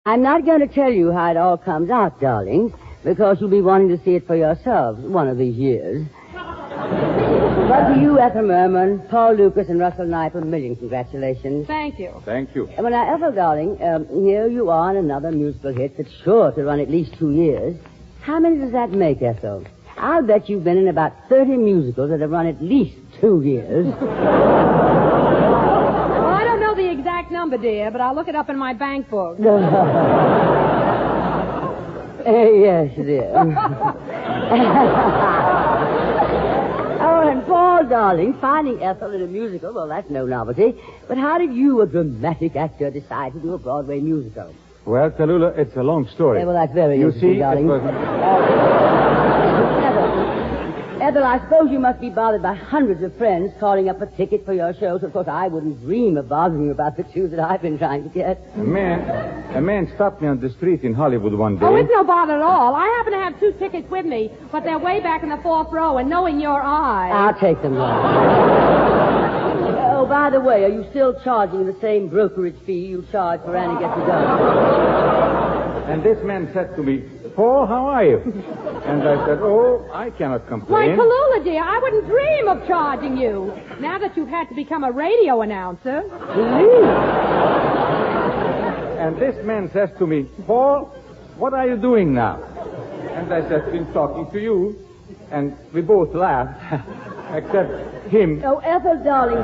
I'm not going to tell you how it all comes out, darling, because you'll be wanting to see it for yourselves one of these years. But to you, Ethel Merman, Paul Lukas, and Russell Knipe, a million congratulations. Thank you. Thank you. Well, now, Ethel, darling, here you are in another musical hit that's sure to run at least 2 years. How many does that make, Ethel? I'll bet you've been in about 30 musicals that have run at least 2 years. Well, I don't know the exact number, dear, but I'll look it up in my bank book. Yes, dear. Oh, and Paul, darling, finding Ethel in a musical, well, that's no novelty. But how did you, a dramatic actor, decide to do a Broadway musical? Well, Tallulah, it's a long story. Well, that's very You interesting, see, darling. it was... Ethel, I suppose you must be bothered by hundreds of friends calling up a ticket for your show, so of course I wouldn't dream of bothering you about the 2 that I've been trying to get. A man stopped me on the street in Hollywood one day. Oh, it's no bother at all. I happen to have 2 tickets with me, but they're way back in the 4th row, and knowing your eye... I'll take them now. Oh, by the way, are you still charging the same brokerage fee you charge for Annie Gets It Done? And this man said to me, Paul, how are you? And I said, oh, I cannot Why, complain. Tallulah, dear, I wouldn't dream of charging you. Now that you've had to become a radio announcer. And this man says to me, Paul, what are you doing now? And I said, been talking to you. And we both laughed, except him. Oh, Ethel, darling,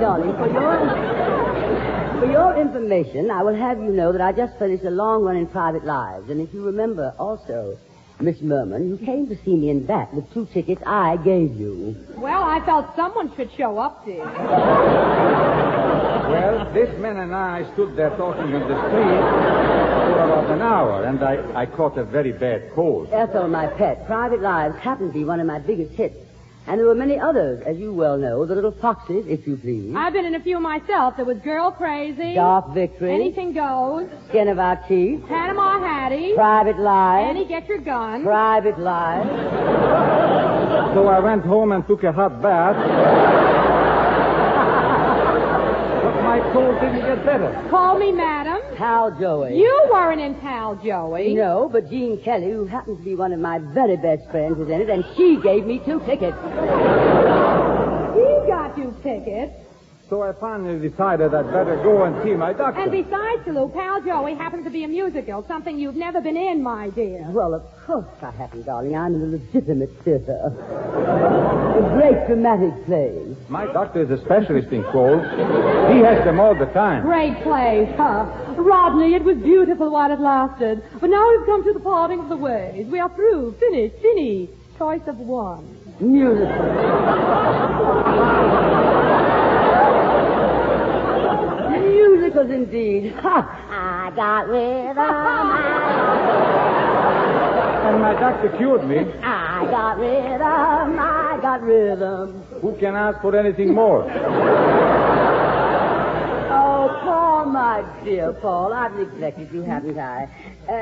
for your information, I will have you know that I just finished a long run in Private Lives. And if you remember also, Miss Merman, you came to see me in that with 2 tickets I gave you. Well, I felt someone should show up, dear. Well, this man and I stood there talking on the street for about an hour, and I caught a very bad cold. Ethel, my pet, Private Lives happened to be one of my biggest hits. And there were many others, as you well know. The Little Foxes, if you please. I've been in a few myself. There was Girl Crazy. Dark Victory. Anything Goes. Skin of Our Teeth. Panama Hattie. Private Lives. Annie, Get Your Gun. Private Lives. So I went home and took a hot bath. But my cold didn't get better. Call Me Madam. Pal Joey. You weren't in Pal Joey. No, but Jean Kelly, who happens to be one of my very best friends, was in it, and she gave me 2 tickets. He got you tickets. So I finally decided I'd better go and see my doctor. And besides, Tallulah, Pal Joey happens to be a musical, something you've never been in, my dear. Well, of course I haven't, darling. I'm in a legitimate theater. A great dramatic play. My doctor is a specialist in colds. He has them all the time. Great play, huh? Rodney, it was beautiful while it lasted. But now we've come to the parting of the ways. We are through. Finished. Fini. Choice of one. Musical. Musicals indeed. Ha! I got rhythm. And my doctor cured me. I got rhythm. I got rhythm. Who can ask for anything more? Oh, Paul, my dear Paul, I've neglected you, haven't I?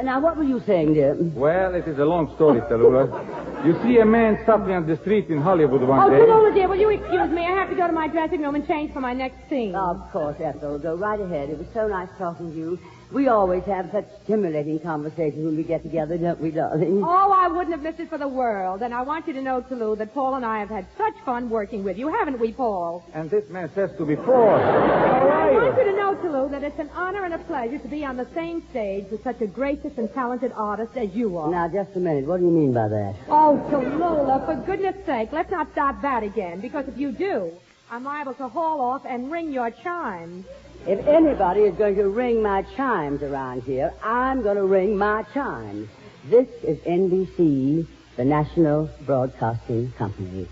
Now, what were you saying, dear? Well, it is a long story, Tallulah. You see, a man stopped me on the street in Hollywood one day. Tallulah, dear, will you excuse me? I have to go to my dressing room and change for my next scene. Of course, Ethel. Go right ahead. It was so nice talking to you. We always have such stimulating conversations when we get together, don't we, darling? Oh, I wouldn't have missed it for the world. And I want you to know, Tallulah, that Paul and I have had such fun working with you, haven't we, Paul? And this man says to me, Paul, how I are want you you? to know, Tallulah, that it's an honor and a pleasure to be on the same stage with such a gracious and talented artist as you are. Now, just a minute. What do you mean by that? Oh, Tallulah, for goodness sake, let's not start that again, because if you do, I'm liable to haul off and ring your chimes. If anybody is going to ring my chimes around here, I'm going to ring my chimes. This is NBC, the National Broadcasting Company.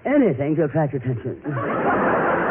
Anything to attract attention.